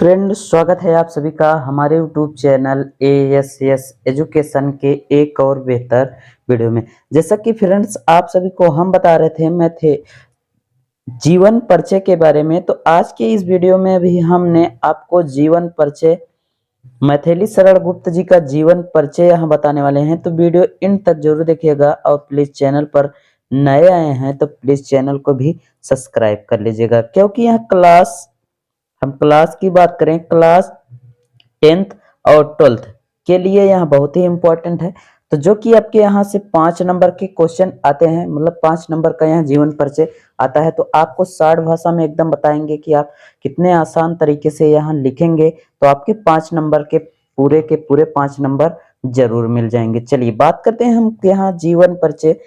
Friend, स्वागत है आप सभी का हमारे यूट्यूब चैनल ASS एजुकेशन के एक और बेहतर वीडियो में। जैसा कि फ्रेंड्स आप सभी को हम बता रहे थे जीवन परिचय के बारे में, तो आज के इस वीडियो में भी हमने आपको जीवन परिचय मैथिली शरण गुप्त जी का जीवन परिचय यहाँ बताने वाले हैं। तो वीडियो इन तक जरूर देखिएगा और प्लीज चैनल पर नए आए हैं तो प्लीज चैनल को भी सब्सक्राइब कर लीजिएगा, क्योंकि यहाँ हम क्लास की बात करें, क्लास 10th और 12th के लिए यहाँ बहुत ही इंपॉर्टेंट है। तो जो कि आपके यहाँ से 5 नंबर के क्वेश्चन आते हैं, मतलब 5 नंबर का यहाँ जीवन परिचय आता है, तो आपको शॉर्ट भाषा में एकदम बताएंगे कि आप कितने आसान तरीके से यहाँ लिखेंगे तो आपके 5 नंबर के पूरे 5 नंबर जरूर मिल जाएंगे। चलिए बात करते हैं हम यहाँ जीवन परिचय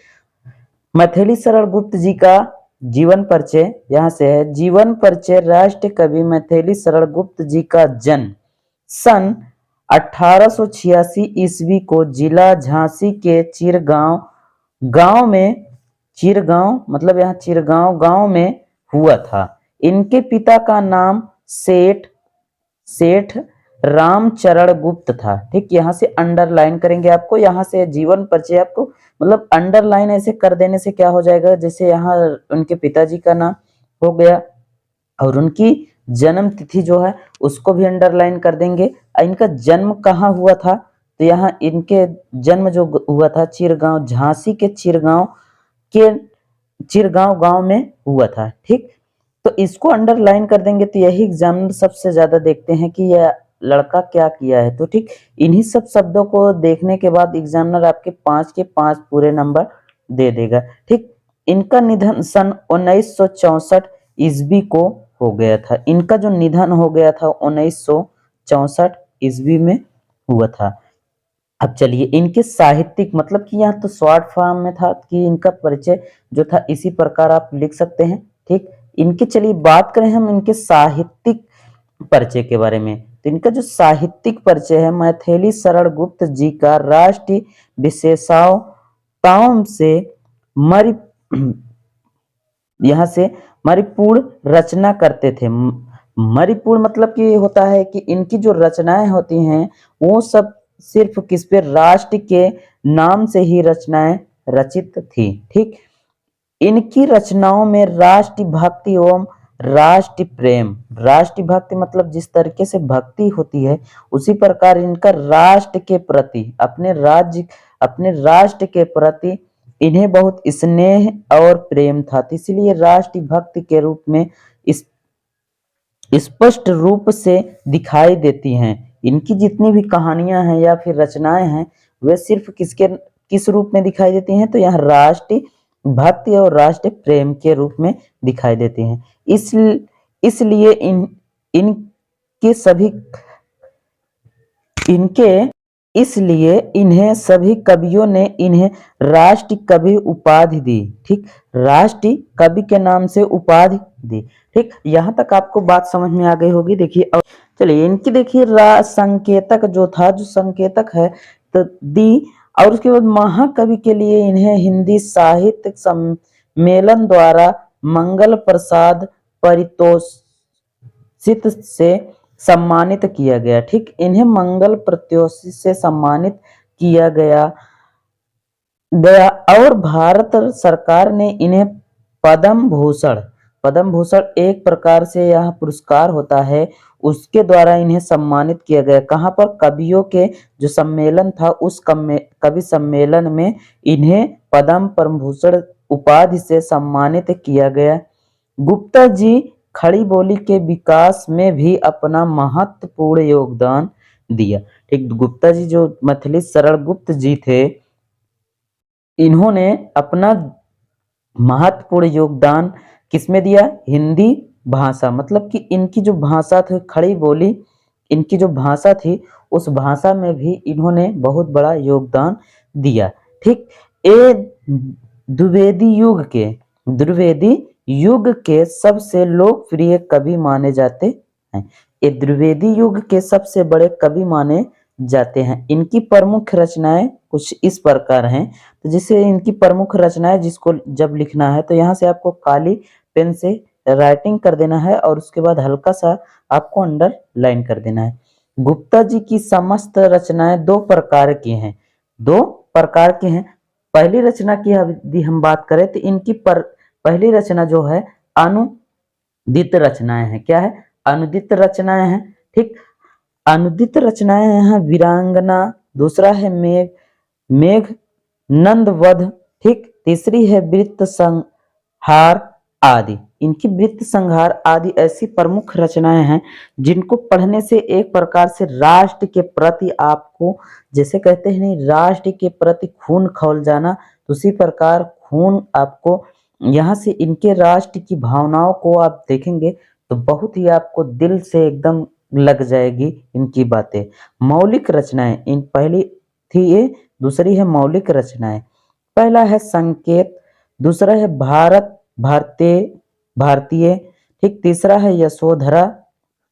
मैथिली शरण गुप्त जी का जीवन परिचय यहाँ से है। जीवन परिचय। राष्ट्र कवि मैथिली शरण गुप्त जी का जन्म सन 1886 ईस्वी को जिला झांसी के चिरगांव मतलब यहाँ चिरगांव गांव में हुआ था। इनके पिता का नाम सेठ रामचरण गुप्त था। ठीक, यहाँ से अंडरलाइन करेंगे आपको, यहाँ से जीवन परिचय आपको मतलब अंडरलाइन ऐसे कर देने से क्या हो जाएगा, जैसे यहाँ उनके पिताजी का नाम हो गया और उनकी जन्म तिथि जो है उसको भी अंडरलाइन कर देंगे। इनका जन्म कहाँ हुआ था, तो यहाँ इनके जन्म जो हुआ था चिरगांव, झांसी के चिरगांव गांव में हुआ था। ठीक, तो इसको अंडरलाइन कर देंगे। तो यही एग्जामिनर सबसे ज्यादा देखते हैं कि यह लड़का क्या किया है। तो ठीक, इन्हीं सब शब्दों को देखने के बाद एग्जामिनर आपके 5 के 5 पूरे नंबर दे देगा। ठीक, इनका निधन सन 1964 ईस्वी को हो गया था। इनका जो निधन हो गया था 1964 ईस्वी में हुआ था। अब चलिए इनके साहित्यिक, मतलब कि यहाँ तो शॉर्ट फॉर्म में था कि इनका परिचय जो था इसी प्रकार आप लिख सकते हैं। ठीक, इनके चलिए बात करें हम इनके साहित्यिक परिचय के बारे में। तो इनका जो साहित्यिक परिचय है, मैथिली शरण गुप्त जी का राष्ट्रीय विशेषताओं से यहाँ से मणिपुर रचना करते थे। मणिपुर मतलब कि होता है कि इनकी जो रचनाएं होती हैं वो सब सिर्फ किस पे, राष्ट्र के नाम से ही रचनाएं रचित थी। ठीक, इनकी रचनाओं में राष्ट्र भक्ति एवं राष्ट्र प्रेम, राष्ट्र भक्ति मतलब जिस तरीके से भक्ति होती है उसी प्रकार इनका राष्ट्र के प्रति, अपने राष्ट्र के प्रति इन्हें बहुत स्नेह और प्रेम था। तो इसलिए राष्ट्र भक्ति के रूप में इस स्पष्ट रूप से दिखाई देती हैं। इनकी जितनी भी कहानियां हैं या फिर रचनाएं हैं वे सिर्फ किस रूप में दिखाई देती हैं, तो यहाँ राष्ट्र भक्ति और राष्ट्र प्रेम के रूप में दिखाई देती हैं। इसलिए इन्हें सभी कवियों ने इन्हें राष्ट्र कवि उपाधि दी। ठीक, राष्ट्र कवि के नाम से उपाधि दी। ठीक, यहाँ तक आपको बात समझ में आ गई होगी। देखिए अब चलिए इनकी देखिए संकेतक जो था, जो संकेतक है तो दी, और उसके बाद महाकवि के लिए इन्हें हिंदी साहित्य सम्मेलन द्वारा मंगल प्रसाद पारितोषिक से सम्मानित किया गया। ठीक, इन्हें मंगल पारितोषिक से सम्मानित किया गया और भारत सरकार ने इन्हें पद्म भूषण एक प्रकार से यह पुरस्कार होता है, उसके द्वारा इन्हें सम्मानित किया गया। कहाँ पर, कवियों के जो सम्मेलन था उस कवि सम्मेलन में इन्हें पद्म भूषण उपाधि से सम्मानित किया गया। गुप्ता जी खड़ी बोली के विकास में भी अपना महत्वपूर्ण योगदान दिया। ठीक, गुप्ता जी जो मैथिली शरण गुप्त जी थे, इन्होंने अपना महत्वपूर्ण योगदान किसमें दिया, हिंदी भाषा, मतलब कि इनकी जो भाषा थी खड़ी बोली, इनकी जो भाषा थी उस भाषा में भी इन्होंने बहुत बड़ा योगदान दिया। ठीक, ये द्विवेदी युग के सबसे लोकप्रिय कवि माने जाते हैं। ये द्विवेदी युग के सबसे बड़े कवि माने जाते हैं। इनकी प्रमुख रचनाएं कुछ इस प्रकार हैं। तो जैसे इनकी प्रमुख रचनाएं जिसको जब लिखना है तो यहाँ से आपको काली पेन से राइटिंग कर देना है और उसके बाद हल्का सा आपको अंडरलाइन कर देना है। गुप्ता जी की समस्त रचनाएं दो प्रकार की हैं, दो प्रकार की हैं। पहली रचना की यदि हम बात करें तो इनकी पहली रचना जो है अनुदित रचनाएं हैं। क्या है? अनुदित रचनाएं हैं। ठीक, अनुदित रचनाएं हैं वीरांगना, दूसरा है मेघ नंदवध, ठीक, तीसरी है वृत्त संहार आदि। इनकी वृत्त संहार आदि ऐसी प्रमुख रचनाएं हैं जिनको पढ़ने से एक प्रकार से राष्ट्र के प्रति आपको, जैसे कहते हैं नहीं, राष्ट्र के प्रति खून खौल जाना, तो उसी प्रकार खून आपको यहाँ से इनके राष्ट्र की भावनाओं को आप देखेंगे तो बहुत ही आपको दिल से एकदम लग जाएगी इनकी बातें। मौलिक रचनाएं, इन पहली थी ये, दूसरी है मौलिक रचनाएं। पहला है संकेत, दूसरा है भारतीय, ठीक, तीसरा है यशोधरा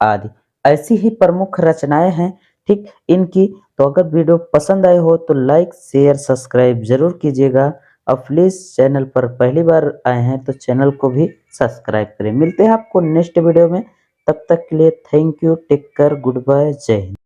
आदि। ऐसी ही प्रमुख रचनाएं हैं, ठीक, इनकी। तो अगर वीडियो पसंद आए हो तो लाइक शेयर सब्सक्राइब जरूर कीजिएगा और प्लीज चैनल पर पहली बार आए हैं तो चैनल को भी सब्सक्राइब करें। मिलते हैं आपको नेक्स्ट वीडियो में, तब तक के लिए thank you, take care, good bye, जय हिंद।